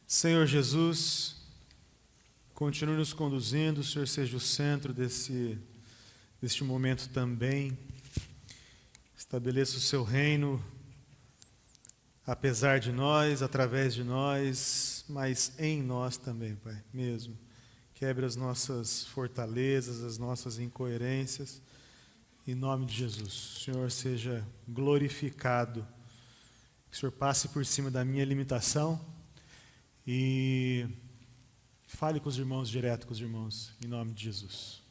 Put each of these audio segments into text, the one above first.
Senhor Jesus, continue nos conduzindo, o Senhor seja o centro deste momento também. Estabeleça o seu reino, apesar de nós, através de nós, mas em nós também, Pai, mesmo. Quebre as nossas fortalezas, as nossas incoerências, em nome de Jesus. O Senhor seja glorificado, que o Senhor passe por cima da minha limitação e fale com os irmãos, direto com os irmãos, em nome de Jesus.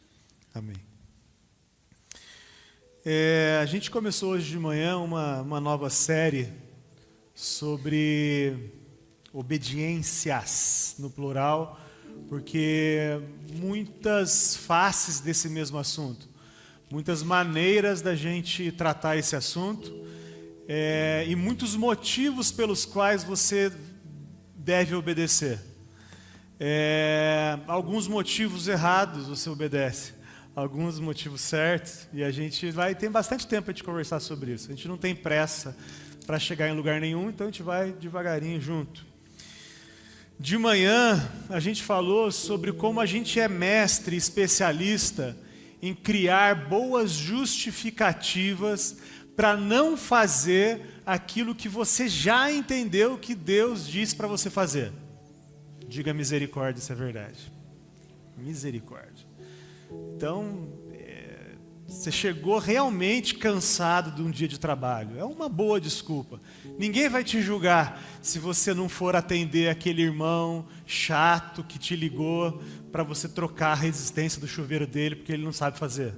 Amém. A gente começou hoje de manhã uma nova série sobre obediências, no plural, porque muitas faces desse mesmo assunto, muitas maneiras da gente tratar esse assunto, e muitos motivos pelos quais você deve obedecer. Alguns motivos errados você obedece, alguns motivos certos, e a gente tem bastante tempo para conversar sobre isso. A gente não tem pressa para chegar em lugar nenhum, então a gente vai devagarinho junto. De manhã a gente falou sobre como a gente é mestre, especialista em criar boas justificativas para não fazer aquilo que você já entendeu que Deus diz para você fazer. Diga misericórdia, isso é verdade. Misericórdia. Então, você chegou realmente cansado de um dia de trabalho. É uma boa desculpa. Ninguém vai te julgar se você não for atender aquele irmão chato que te ligou para você trocar a resistência do chuveiro dele porque ele não sabe fazer.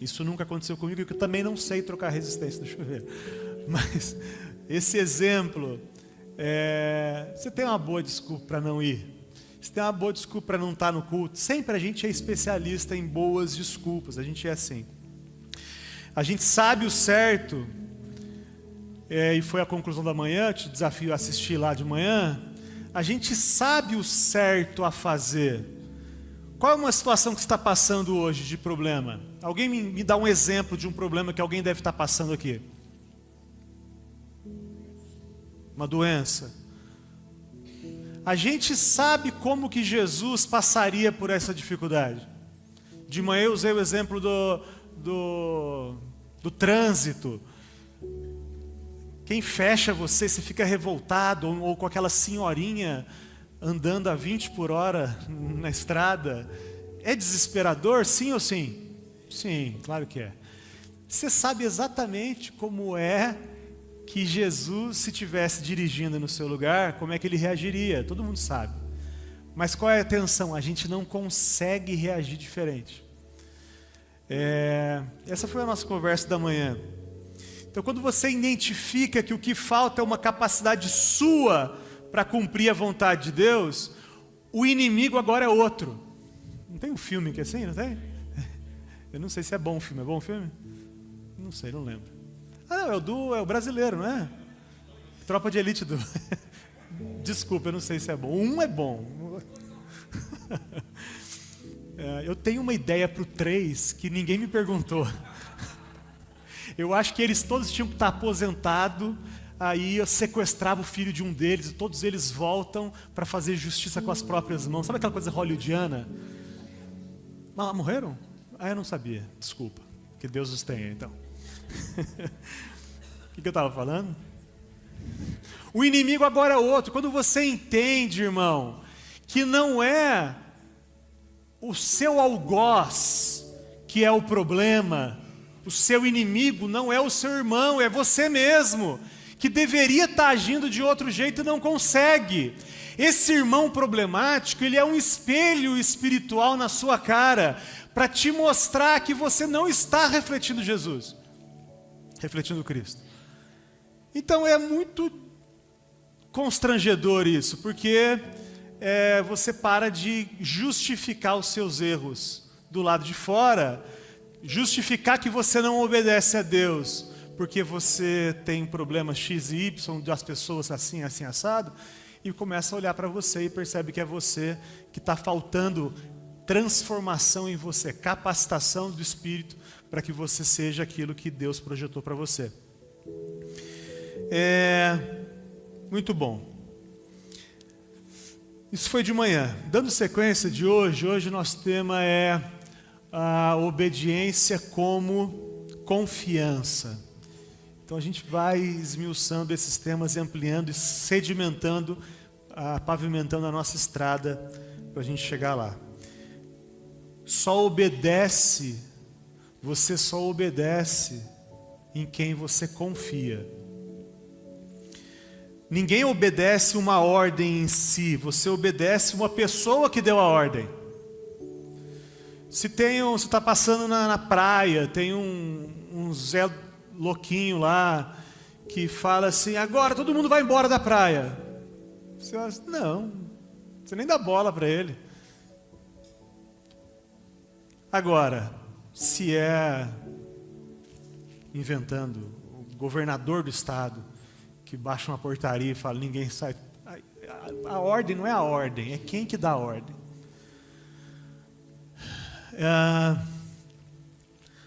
Isso nunca aconteceu comigo, porque eu também não sei trocar a resistência do chuveiro. Mas esse exemplo, você tem uma boa desculpa para não ir. Você tem uma boa desculpa para não estar no culto. Sempre a gente é especialista em boas desculpas, a gente é assim. A gente sabe o certo, e foi a conclusão da manhã, te desafio a assistir lá de manhã. A gente sabe o certo a fazer. Qual é uma situação que você está passando hoje de problema? Alguém me dá um exemplo de um problema que alguém deve estar passando aqui. Uma doença. A gente sabe como que Jesus passaria por essa dificuldade. De manhã eu usei o exemplo do trânsito. Quem fecha você fica revoltado, ou com aquela senhorinha andando a 20 por hora na estrada. É desesperador, sim ou sim? Sim, claro que é. Você sabe exatamente como é que Jesus, se estivesse dirigindo no seu lugar, como é que ele reagiria? Todo mundo sabe. Mas qual é a tensão? A gente não consegue reagir diferente. Essa foi a nossa conversa da manhã. Então, quando você identifica que o que falta é uma capacidade sua para cumprir a vontade de Deus, o inimigo agora é outro. Não tem um filme que é assim, não tem? Eu não sei se é bom o filme. É bom o filme? Não sei, não lembro. Não, é o brasileiro, não é? Tropa de Elite do... Desculpa, eu não sei se é bom. Um é bom. Eu tenho uma ideia para o 3 que ninguém me perguntou. Eu acho que eles todos tinham que estar aposentados. Aí eu sequestrava o filho de um deles e todos eles voltam para fazer justiça com as próprias mãos. Sabe aquela coisa hollywoodiana? Mas morreram? Eu não sabia. Desculpa. Que Deus os tenha, então. O que eu estava falando? O inimigo agora é outro. Quando você entende, irmão, que não é o seu algoz que é o problema, o seu inimigo não é o seu irmão, é você mesmo, que deveria estar agindo de outro jeito e não consegue. Esse irmão problemático, ele é um espelho espiritual na sua cara, para te mostrar que você não está refletindo Jesus, refletindo Cristo. Então é muito constrangedor isso, porque você para de justificar os seus erros do lado de fora, justificar que você não obedece a Deus, porque você tem problemas X e Y das pessoas assim, assim, assado, e começa a olhar para você e percebe que é você que está faltando transformação em você, capacitação do Espírito para que você seja aquilo que Deus projetou para você. Muito bom. Isso foi de manhã. Dando sequência de hoje nosso tema é a obediência como confiança. Então a gente vai esmiuçando esses temas, ampliando e sedimentando, pavimentando a nossa estrada para a gente chegar lá. Você só obedece em quem você confia. Ninguém obedece uma ordem em si, você obedece uma pessoa que deu a ordem. Se está passando na praia, tem um Zé louquinho lá, que fala assim, agora todo mundo vai embora da praia. Você fala assim, não, você nem dá bola para ele. Agora, se é inventando o governador do estado, que baixa uma portaria e fala, ninguém sai. A ordem não é a ordem, é quem que dá a ordem.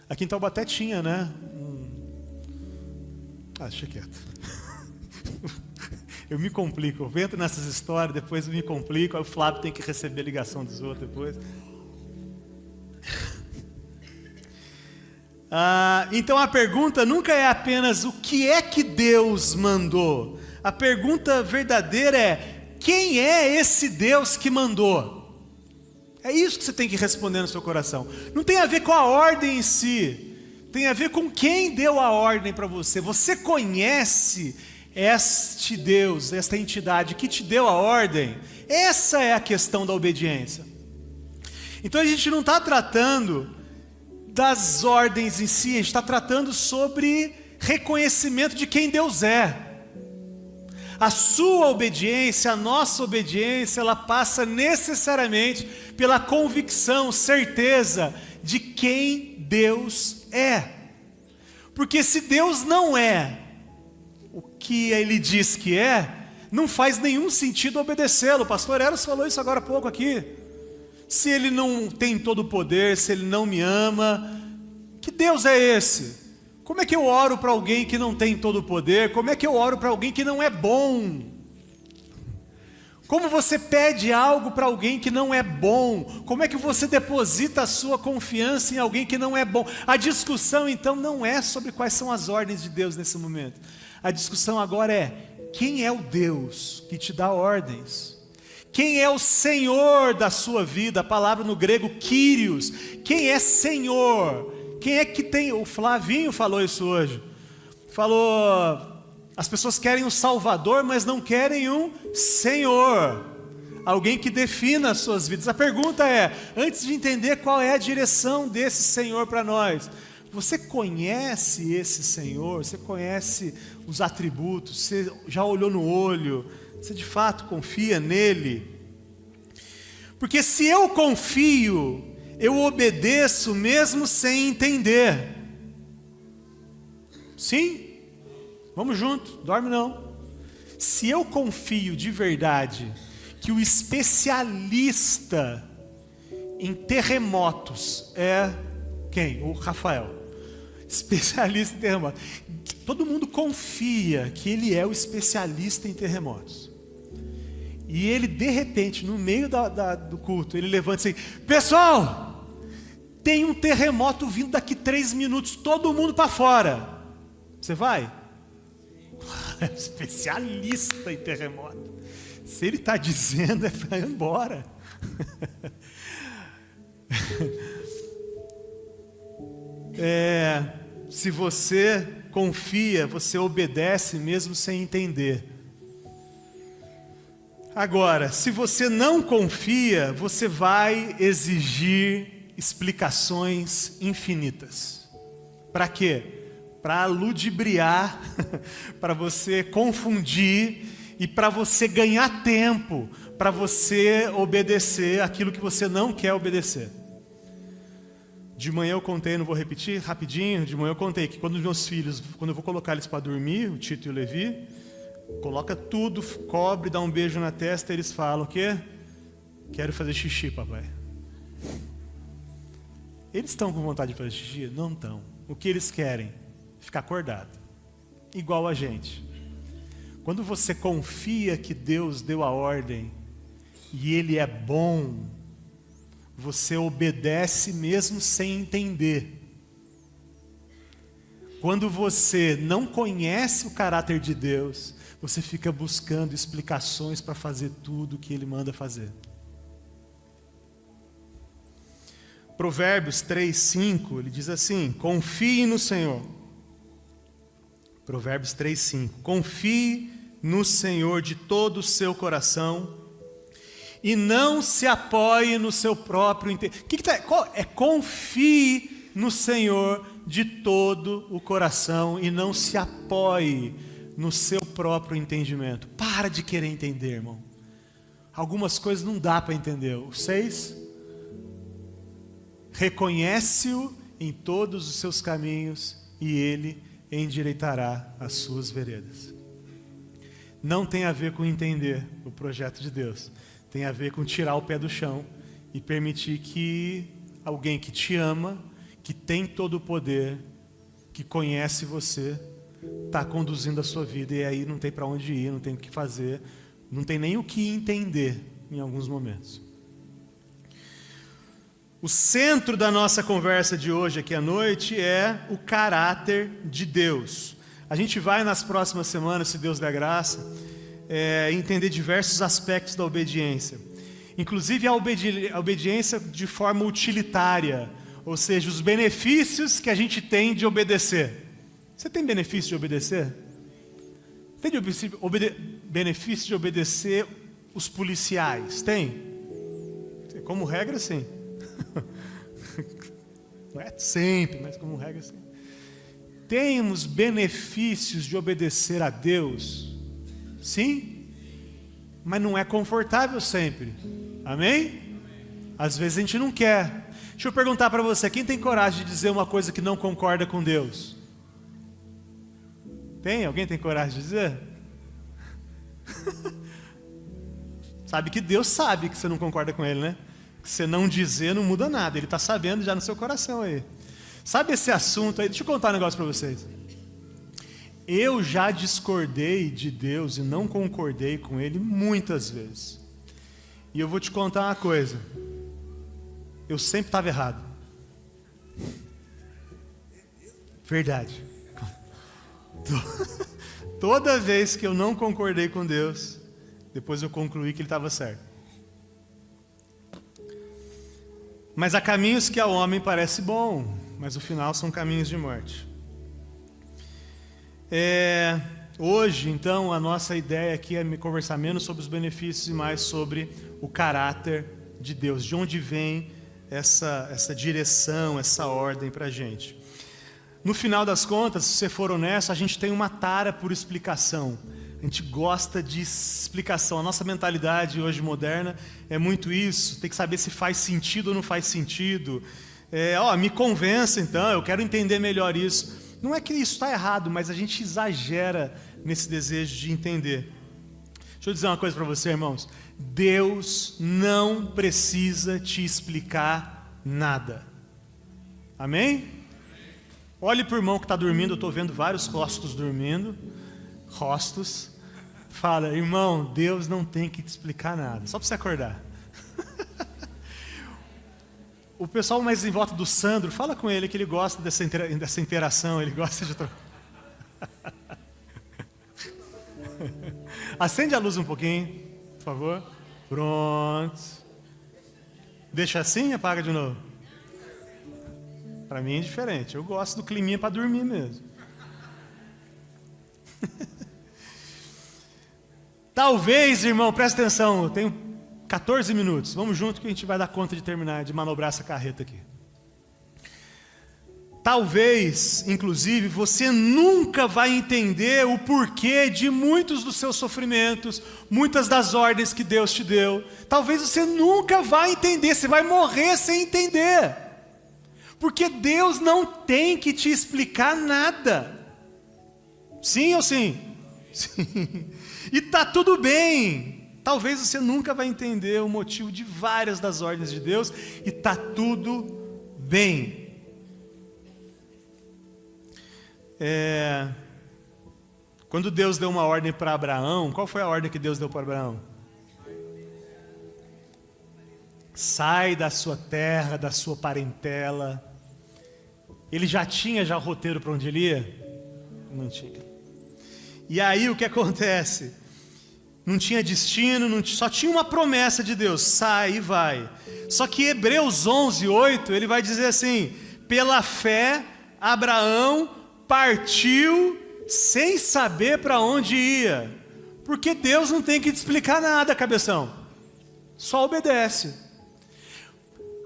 Aqui em Taubaté tinha, né? Deixa quieto. Eu me complico, eu entro nessas histórias, depois eu me complico, aí o Flávio tem que receber a ligação dos outros depois. Então a pergunta nunca é apenas o que é que Deus mandou. A pergunta verdadeira é, quem é esse Deus que mandou? É isso que você tem que responder no seu coração. Não tem a ver com a ordem em si, tem a ver com quem deu a ordem para você. Você conhece este Deus, esta entidade que te deu a ordem? Essa é a questão da obediência. Então a gente não está tratando das ordens em si, a gente está tratando sobre reconhecimento de quem Deus é. A sua obediência, a nossa obediência, ela passa necessariamente pela convicção, certeza de quem Deus é. Porque se Deus não é o que Ele diz que é, não faz nenhum sentido obedecê-lo. O pastor Eros falou isso agora há pouco aqui. Se Ele não tem todo o poder, se Ele não me ama, que Deus é esse? Como é que eu oro para alguém que não tem todo o poder? Como é que eu oro para alguém que não é bom? Como você pede algo para alguém que não é bom? Como é que você deposita a sua confiança em alguém que não é bom? A discussão então não é sobre quais são as ordens de Deus nesse momento. A discussão agora é, quem é o Deus que te dá ordens? Quem é o Senhor da sua vida? A palavra no grego, Kyrios. Quem é Senhor? Quem é que tem? O Flavinho falou isso hoje. Falou, as pessoas querem um Salvador, mas não querem um Senhor. Alguém que defina as suas vidas. A pergunta é, antes de entender qual é a direção desse Senhor para nós, você conhece esse Senhor? Você conhece os atributos? Você já olhou no olho? Você de fato confia nele? Porque se eu confio, eu obedeço mesmo sem entender. Sim? Vamos junto, dorme não. Se eu confio de verdade que o especialista em terremotos é quem? O Rafael. Especialista em terremotos. Todo mundo confia que ele é o especialista em terremotos. E ele, de repente, no meio do culto, ele levanta e diz assim, pessoal, tem um terremoto vindo daqui 3 minutos, todo mundo para fora. Você vai? Especialista em terremoto. Se ele está dizendo, é para ir embora. Se você confia, você obedece mesmo sem entender. Agora, se você não confia, você vai exigir explicações infinitas. Para quê? Para ludibriar, para você confundir e para você ganhar tempo, para você obedecer aquilo que você não quer obedecer. De manhã eu contei, não vou repetir, rapidinho, de manhã eu contei que quando os meus filhos, quando eu vou colocar eles para dormir, o Tito e o Levi, coloca tudo, cobre, dá um beijo na testa, e eles falam o quê? Quero fazer xixi, papai. Eles estão com vontade de fazer xixi? Não estão. O que eles querem? Ficar acordado. Igual a gente. Quando você confia que Deus deu a ordem, e Ele é bom, você obedece mesmo sem entender. Quando você não conhece o caráter de Deus, você fica buscando explicações para fazer tudo o que Ele manda fazer. Provérbios 3:5, ele diz assim: confie no Senhor. Provérbios 3:5. Confie no Senhor de todo o seu coração e não se apoie no seu próprio entendimento. Confie no Senhor de todo o coração e não se apoie no seu próprio entendimento. Para de querer entender, irmão. Algumas coisas não dá para entender. O 6, reconhece-o em todos os seus caminhos e Ele endireitará as suas veredas. Não tem a ver com entender o projeto de Deus. Tem a ver com tirar o pé do chão e permitir que alguém que te ama, que tem todo o poder, que conhece você, está conduzindo a sua vida, e aí não tem para onde ir, não tem o que fazer, não tem nem o que entender em alguns momentos. O centro da nossa conversa de hoje aqui à noite é o caráter de Deus. A gente vai nas próximas semanas, se Deus der graça, entender diversos aspectos da obediência. Inclusive a obediência de forma utilitária, ou seja, os benefícios que a gente tem de obedecer. Você tem benefício de obedecer? Tem benefício de obedecer os policiais? Tem? Como regra, sim. Não é sempre, mas como regra, sim. Temos benefícios de obedecer a Deus? Sim? Mas não é confortável sempre. Amém? Às vezes a gente não quer. Deixa eu perguntar para você, quem tem coragem de dizer uma coisa que não concorda com Deus? Tem? Alguém tem coragem de dizer? Sabe que Deus sabe que você não concorda com Ele, né? Que você não dizer não muda nada, Ele está sabendo já no seu coração aí. Sabe esse assunto aí? Deixa eu contar um negócio para vocês. Eu já discordei de Deus e não concordei com Ele muitas vezes. E eu vou te contar uma coisa. Eu sempre estava errado. Verdade. Toda vez que eu não concordei com Deus, depois eu concluí que Ele estava certo. Mas há caminhos que ao homem parece bom, mas o final são caminhos de morte. Hoje, então, a nossa ideia aqui é conversar menos sobre os benefícios e mais sobre o caráter de Deus. De onde vem essa direção, essa ordem para a gente. No final das contas, se você for honesto, a gente tem uma tara por explicação. A gente gosta de explicação. A nossa mentalidade hoje moderna é muito isso. Tem que saber se faz sentido ou não faz sentido. Me convença então, eu quero entender melhor isso. Não é que isso está errado, mas a gente exagera nesse desejo de entender. Deixa eu dizer uma coisa para você, irmãos. Deus não precisa te explicar nada. Amém? Olhe para o irmão que está dormindo, eu estou vendo vários rostos dormindo. Rostos. Fala, irmão, Deus não tem que te explicar nada. Só para você acordar. O pessoal mais em volta do Sandro, fala com ele que ele gosta dessa interação, ele gosta de... Acende a luz um pouquinho, por favor. Pronto. Deixa assim e apaga de novo. Para mim é diferente, eu gosto do climinha para dormir mesmo. Talvez, irmão, presta atenção, eu tenho 14 minutos, vamos junto que a gente vai dar conta de terminar, de manobrar essa carreta aqui. Talvez, inclusive, você nunca vai entender o porquê de muitos dos seus sofrimentos, muitas das ordens que Deus te deu. Talvez você nunca vai entender, você vai morrer sem entender. Porque Deus não tem que te explicar nada. Sim ou sim? Sim. E está tudo bem. Talvez você nunca vai entender o motivo de várias das ordens de Deus. E está tudo bem. Quando Deus deu uma ordem para Abraão, qual foi a ordem que Deus deu para Abraão? sai da sua terra, da sua parentela. Ele já tinha o roteiro para onde ele ia? Não tinha. E aí o que acontece? Não tinha destino, só tinha uma promessa de Deus, sai e vai. Só que Hebreus 11:8, ele vai dizer assim: pela fé, Abraão partiu sem saber para onde ia. Porque Deus não tem que te explicar nada, cabeção. Só obedece.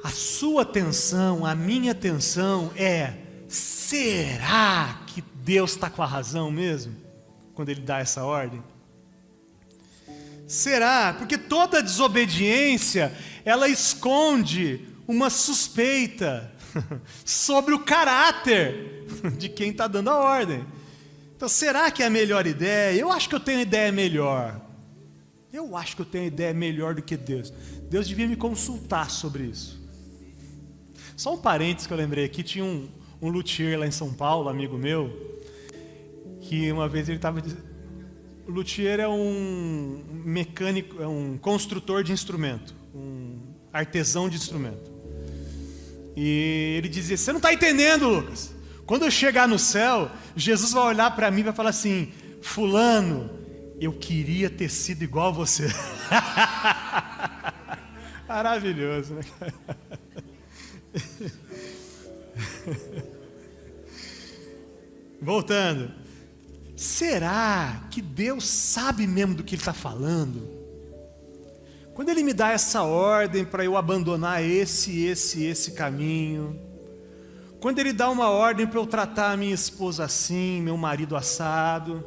A sua atenção, a minha atenção é: será que Deus está com a razão mesmo? Quando Ele dá essa ordem? Será? Porque toda desobediência, ela esconde uma suspeita sobre o caráter de quem está dando a ordem. Então, será que é a melhor ideia? Eu acho que eu tenho ideia melhor. Eu acho que eu tenho ideia melhor do que Deus. Deus devia me consultar sobre isso. Só um parênteses que eu lembrei aqui, tinha um luthier lá em São Paulo, amigo meu, que uma vez ele estava dizendo... O luthier é um mecânico, é um construtor de instrumento, um artesão de instrumento. E ele dizia: você não está entendendo, Lucas. Quando eu chegar no céu, Jesus vai olhar para mim e vai falar assim: fulano, eu queria ter sido igual a você. Maravilhoso, né? Voltando. Será que Deus sabe mesmo do que Ele está falando? Quando Ele me dá essa ordem para eu abandonar esse caminho, quando Ele dá uma ordem para eu tratar a minha esposa assim, meu marido assado,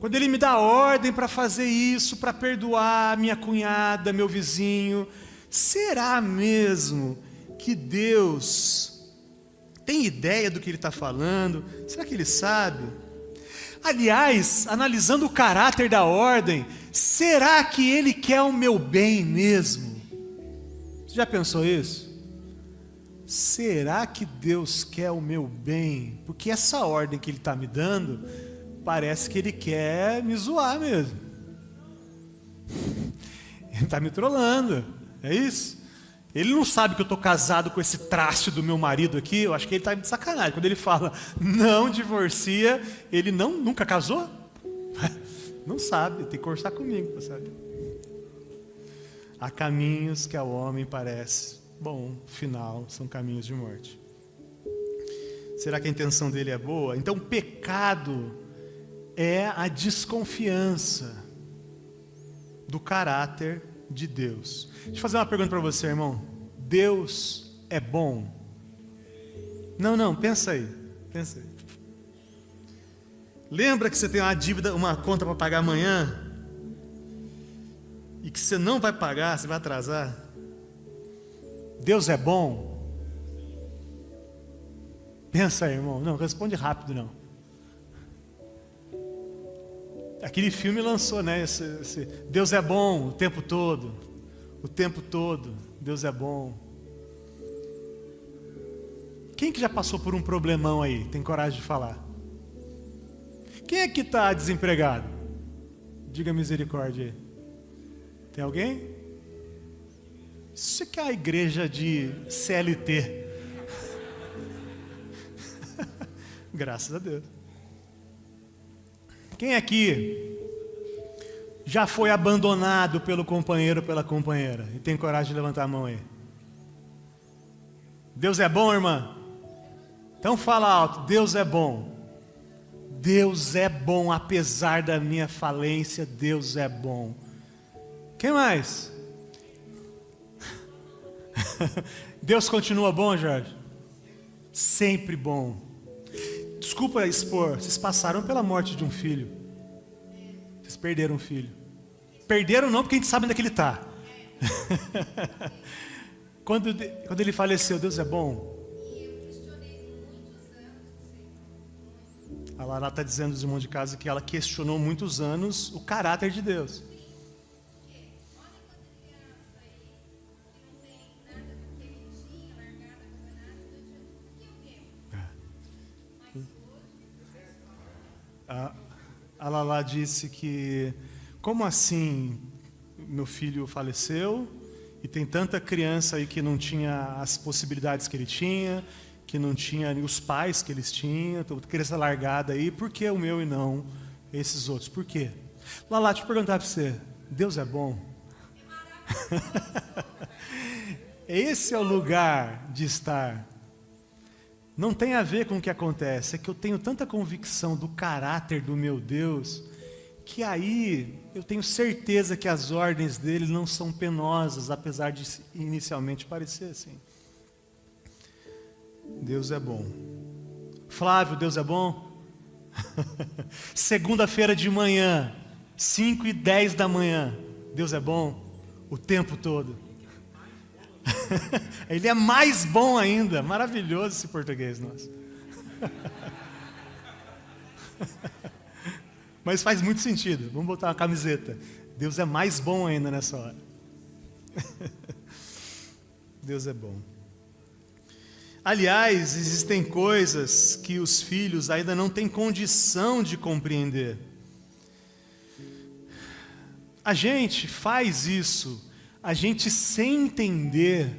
quando Ele me dá ordem para fazer isso, para perdoar minha cunhada, meu vizinho, será mesmo que Deus tem ideia do que Ele está falando? Será que Ele sabe? Aliás, analisando o caráter da ordem, será que Ele quer o meu bem mesmo? Você já pensou isso? Será que Deus quer o meu bem? Porque essa ordem que Ele está me dando, parece que Ele quer me zoar mesmo. Ele está me trolando, é isso? Ele não sabe que eu estou casado com esse traste do meu marido aqui. Eu acho que ele está de sacanagem. Quando ele fala, não divorcia, ele nunca casou? Não sabe, tem que conversar comigo para saber. Há caminhos que ao homem parece bom, final, são caminhos de morte. Será que a intenção dele é boa? Então, pecado é a desconfiança do caráter de Deus. Deixa eu fazer uma pergunta para você, irmão. Deus é bom? Não, pensa aí. Lembra que você tem uma dívida, uma conta para pagar amanhã? E que você não vai pagar, você vai atrasar? Deus é bom? Pensa aí, irmão. Não, responde rápido, não. Aquele filme lançou, né? Deus é bom o tempo todo. O tempo todo, Deus é bom. Quem que já passou por um problemão aí? Tem coragem de falar? Quem é que está desempregado? Diga misericórdia aí. Tem alguém? Isso que é a igreja de CLT. Graças a Deus. Quem aqui já foi abandonado pelo companheiro ou pela companheira? E tem coragem de levantar a mão aí? Deus é bom, irmã? Então fala alto, Deus é bom. Deus é bom, apesar da minha falência, Deus é bom. Quem mais? Deus continua bom, Jorge? Sempre bom. Desculpa expor, vocês passaram pela morte de um filho. Vocês perderam um filho. Perderam não, porque a gente sabe onde é que ele está. Quando ele faleceu, Deus é bom. A Lara está dizendo aos irmãos de casa que ela questionou muitos anos o caráter de Deus. A Lala disse que, como assim meu filho faleceu E tem tanta criança aí que não tinha as possibilidades que ele tinha, que não tinha os pais que eles tinham, toda criança largada aí. Por que o meu e não esses outros? Por quê? Lala, deixa eu perguntar para você, Deus é bom? Esse é o lugar de estar. Não tem a ver com o que acontece, é que eu tenho tanta convicção do caráter do meu Deus, que aí eu tenho certeza que as ordens dele não são penosas, apesar de inicialmente parecer assim. Deus é bom. Flávio, Deus é bom? Segunda-feira de manhã, 5:10 da manhã, Deus é bom o tempo todo. Ele é mais bom ainda. Maravilhoso esse português nosso. Mas faz muito sentido. Vamos botar uma camiseta. Deus é mais bom ainda nessa hora. Deus é bom. Aliás, existem coisas que os filhos ainda não têm condição de compreender. A gente faz isso, a gente sem entender,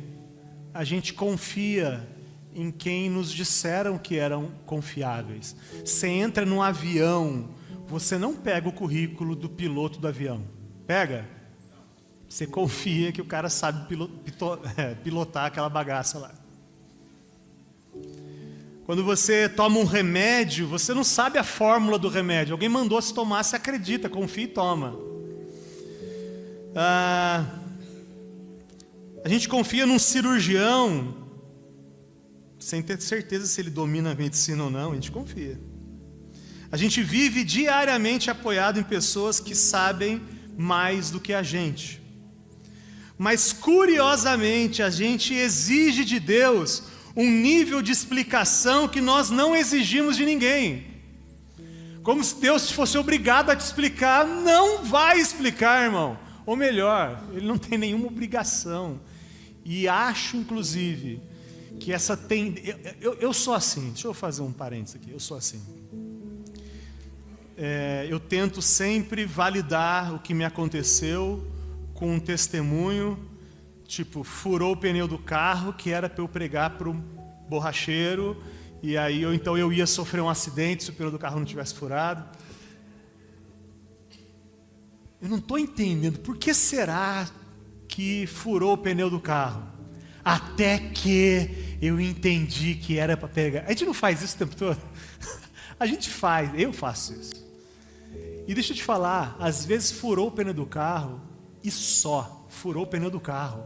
a gente confia em quem nos disseram que eram confiáveis. Você entra num avião, você não pega o currículo do piloto do avião. Pega? Você confia que o cara sabe pilotar aquela bagaça lá. Quando você toma um remédio, você não sabe a fórmula do remédio. Alguém mandou se tomar, você acredita, confia e toma. A gente confia num cirurgião, sem ter certeza se ele domina a medicina ou não, a gente confia. A gente vive diariamente apoiado em pessoas que sabem mais do que a gente. Mas curiosamente, a gente exige de Deus um nível de explicação que nós não exigimos de ninguém. Como se Deus fosse obrigado a te explicar. Não vai explicar, irmão. Ou melhor, Ele não tem nenhuma obrigação. E acho, inclusive, que essa tem... Eu sou assim, deixa eu fazer um parênteses aqui, eu sou assim. Eu tento sempre validar o que me aconteceu com um testemunho, tipo, furou o pneu do carro, que era para eu pregar para o borracheiro, e aí então eu ia sofrer um acidente se o pneu do carro não tivesse furado. Eu não estou entendendo, por que será que furou o pneu do carro? Até que eu entendi que era para pegar. A gente não faz isso o tempo todo? A gente faz, eu faço isso. E deixa eu te falar, às vezes furou o pneu do carro, e só furou o pneu do carro.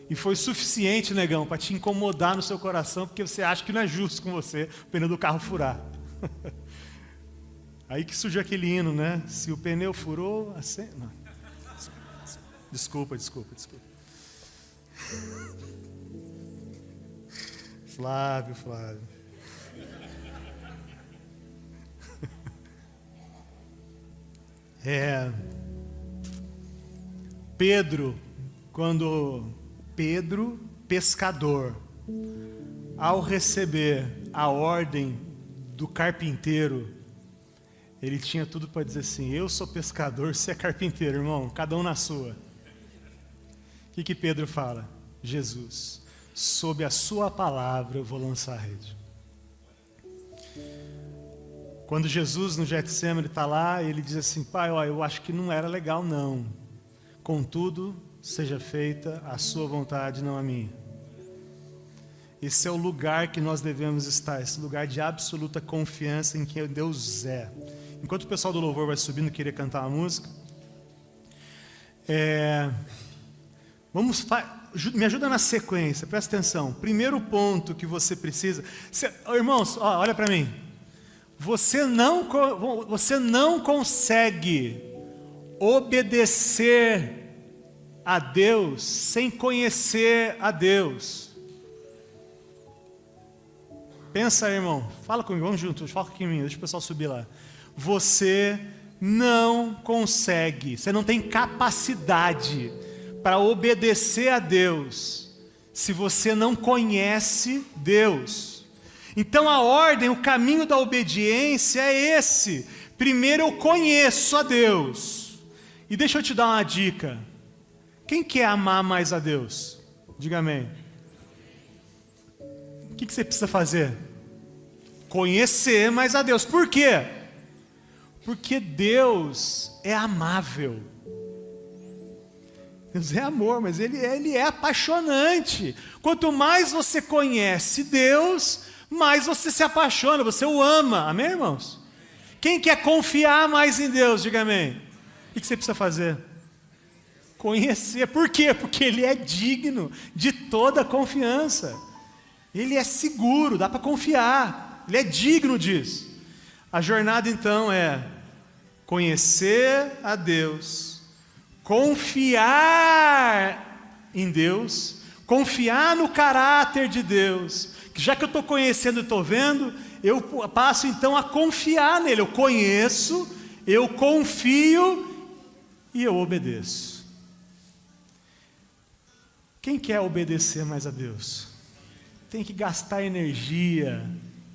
E foi suficiente, negão, para te incomodar no seu coração, porque você acha que não é justo com você o pneu do carro furar. Aí que surgiu aquele hino, né? Se o pneu furou, assim... Não. Desculpa. Flávio. Pedro, pescador, ao receber a ordem do carpinteiro, ele tinha tudo para dizer assim: eu sou pescador, você é carpinteiro, irmão, cada um na sua. O que Pedro fala? Jesus, sob a sua palavra eu vou lançar a rede. Quando Jesus no Getsemane está lá, ele diz assim: Pai, ó, eu acho que não era legal não, contudo, seja feita a sua vontade, não a minha. Esse é o lugar que nós devemos estar, esse lugar de absoluta confiança em quem Deus é. Enquanto o pessoal do louvor vai subindo e querer cantar uma música, me ajuda na sequência, presta atenção. Primeiro ponto que você precisa... irmãos, olha para mim. Você não consegue obedecer a Deus sem conhecer a Deus. Pensa aí, irmão. Fala comigo, vamos juntos. Fala aqui em mim, deixa o pessoal subir lá. Você não consegue, você não tem capacidade para obedecer a Deus se você não conhece Deus. Então a ordem, o caminho da obediência é esse. Primeiro eu conheço a Deus. E deixa eu te dar uma dica. Quem quer amar mais a Deus? Diga amém. O que você precisa fazer? Conhecer mais a Deus. Por quê? Porque Deus é amável. Deus é amor, mas Ele é apaixonante. Quanto mais você conhece Deus, mais você se apaixona, você o ama. Amém, irmãos? Quem quer confiar mais em Deus? Diga amém. O que você precisa fazer? Conhecer. Por quê? Porque Ele é digno de toda confiança. Ele é seguro, dá para confiar. Ele é digno disso. A jornada então é conhecer a Deus, confiar em Deus, confiar no caráter de Deus. Que já que eu estou conhecendo e estou vendo, eu passo então a confiar nele. Eu conheço, eu confio e eu obedeço. Quem quer obedecer mais a Deus? Tem que gastar energia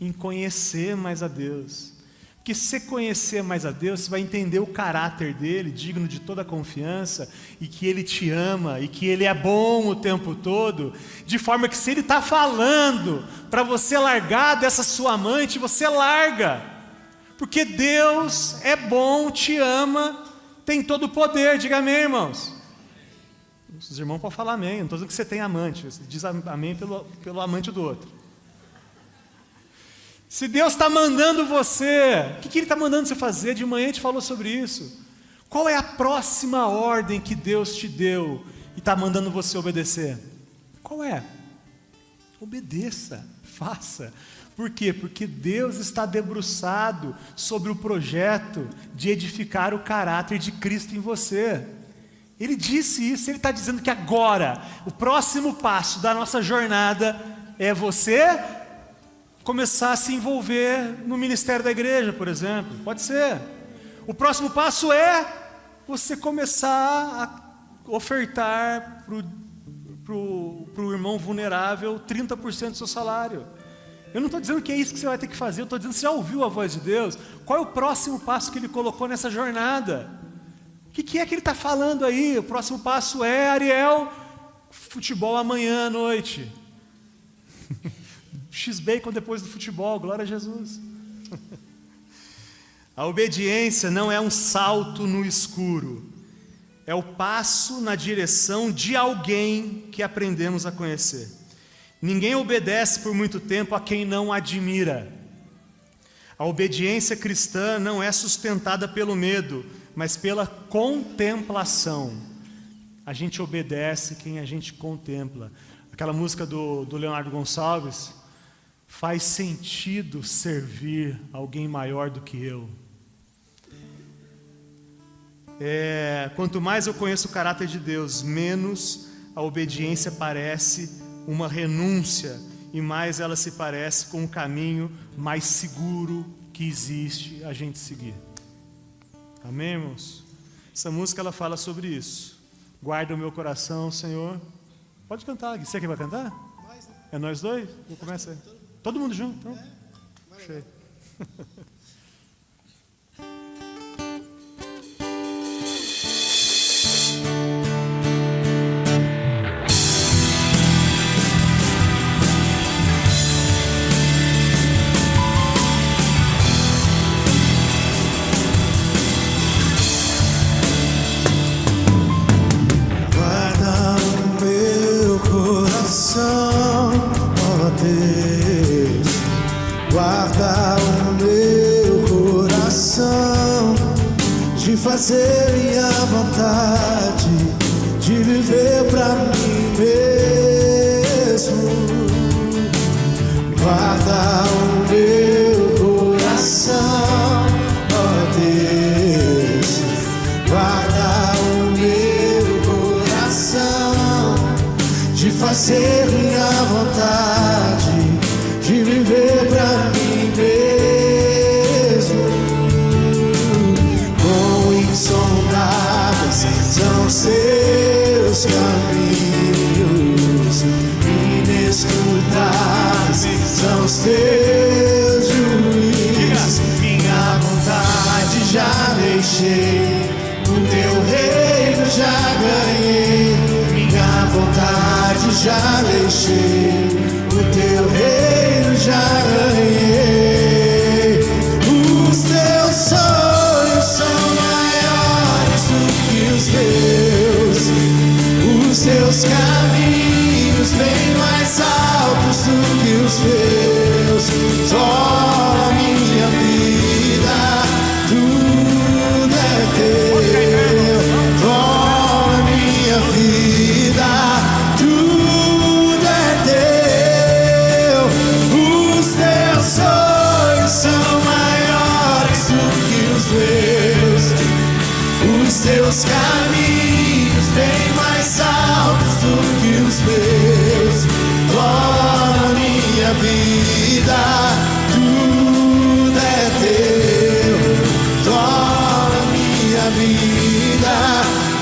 em conhecer mais a Deus. Porque se você conhecer mais a Deus, você vai entender o caráter dele, digno de toda confiança, e que ele te ama, e que ele é bom o tempo todo, de forma que se ele está falando para você largar dessa sua amante, você larga. Porque Deus é bom, te ama, tem todo o poder. Diga amém, irmãos. Os irmãos podem falar amém, não estou dizendo que você tem amante, você diz amém pelo amante do outro. Se Deus está mandando você, o que Ele está mandando você fazer? De manhã a gente falou sobre isso. Qual é a próxima ordem que Deus te deu e está mandando você obedecer? Qual é? Obedeça, faça. Por quê? Porque Deus está debruçado sobre o projeto de edificar o caráter de Cristo em você. Ele disse isso, Ele está dizendo que agora, o próximo passo da nossa jornada é você começar a se envolver no ministério da igreja, por exemplo. Pode ser. O próximo passo é você começar a ofertar para o irmão vulnerável 30% do seu salário. Eu não estou dizendo que é isso que você vai ter que fazer, eu estou dizendo que você já ouviu a voz de Deus. Qual é o próximo passo que Ele colocou nessa jornada? O que é que Ele está falando aí? O próximo passo é, Ariel, futebol amanhã à noite. X-Bacon depois do futebol, glória a Jesus. A obediência não é um salto no escuro, é o passo na direção de alguém que aprendemos a conhecer. Ninguém obedece por muito tempo a quem não admira. A obediência cristã não é sustentada pelo medo, mas pela contemplação. A gente obedece quem a gente contempla. Aquela música do Leonardo Gonçalves, faz sentido servir alguém maior do que eu. Quanto mais eu conheço o caráter de Deus, menos a obediência parece uma renúncia e mais ela se parece com um caminho mais seguro que existe a gente seguir. Amém, irmãos? Essa música ela fala sobre isso. Guarda o meu coração, Senhor. Pode cantar. Você que vai cantar? É nós dois? Vou começar. Todo mundo junto? Então? Cheio. Guarda o meu coração de fazer minha vontade, de viver pra mim mesmo. Guarda o meu coração, ó Deus. Guarda o meu coração de fazer minha vontade, de viver pra mim mesmo. Quão insondáveis são seus caminhos, inescrutáveis são os teus juízos. Minha vontade já deixei, o teu reino já ganhei. vontade já deixei, o teu reino já ganhei. Os teus sonhos são maiores do que os meus, os teus caminhos bem mais altos do que os meus. Só a minha vida, tudo é teu. Só a minha vida, tudo é teu. Os teus sonhos são maiores do que os meus, os teus caminhos bem mais altos do que os meus. Glória a minha vida, tudo é teu. Glória a minha vida,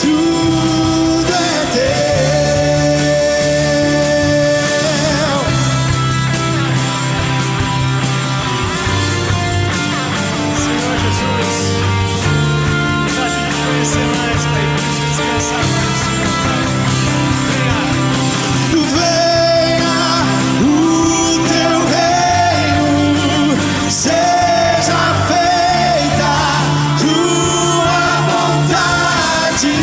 tudo é teu. Senhor Jesus, nos ajude a te conhecer mais, Pai, para te descansar mais no Senhor, Pai. Venha o teu reino, seja feita tua vontade.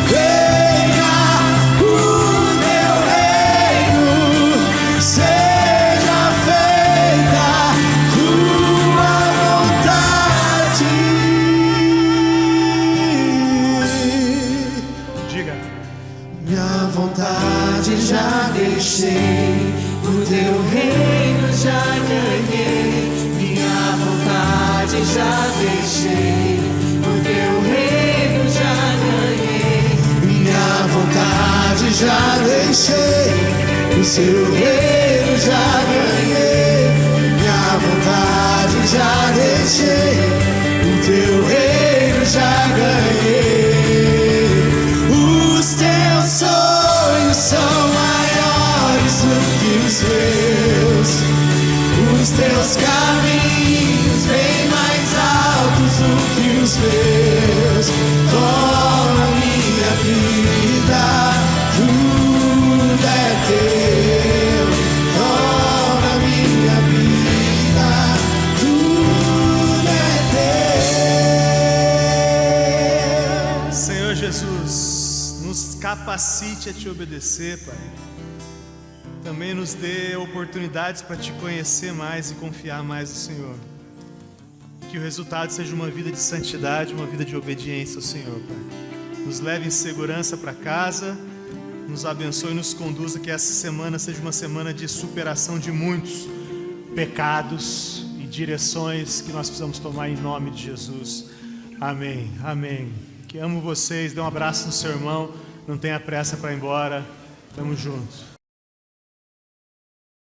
Venha o teu reino, seja feita tua vontade. Diga. Minha vontade já deixei, o teu reino já ganhei. Minha vontade já deixei, o teu reino já ganhei. Minha vontade já deixei, o seu reino já ganhei. Minha vontade já deixei, o teu reino já ganhei. Os teus sonhos são maiores do que os meus, os teus caminhos bem mais altos do que os meus. Toma minha vida, tudo é teu. Toma minha vida, tudo é teu. Senhor Jesus, nos capacite a te obedecer, Pai. Também nos dê oportunidades para te conhecer mais e confiar mais no Senhor. Que o resultado seja uma vida de santidade, uma vida de obediência ao Senhor, Pai. Nos leve em segurança para casa, nos abençoe e nos conduza, que essa semana seja uma semana de superação de muitos pecados e direções que nós precisamos tomar em nome de Jesus. Amém, amém. Que amo vocês, dê um abraço no seu irmão, não tenha pressa para ir embora, tamo junto.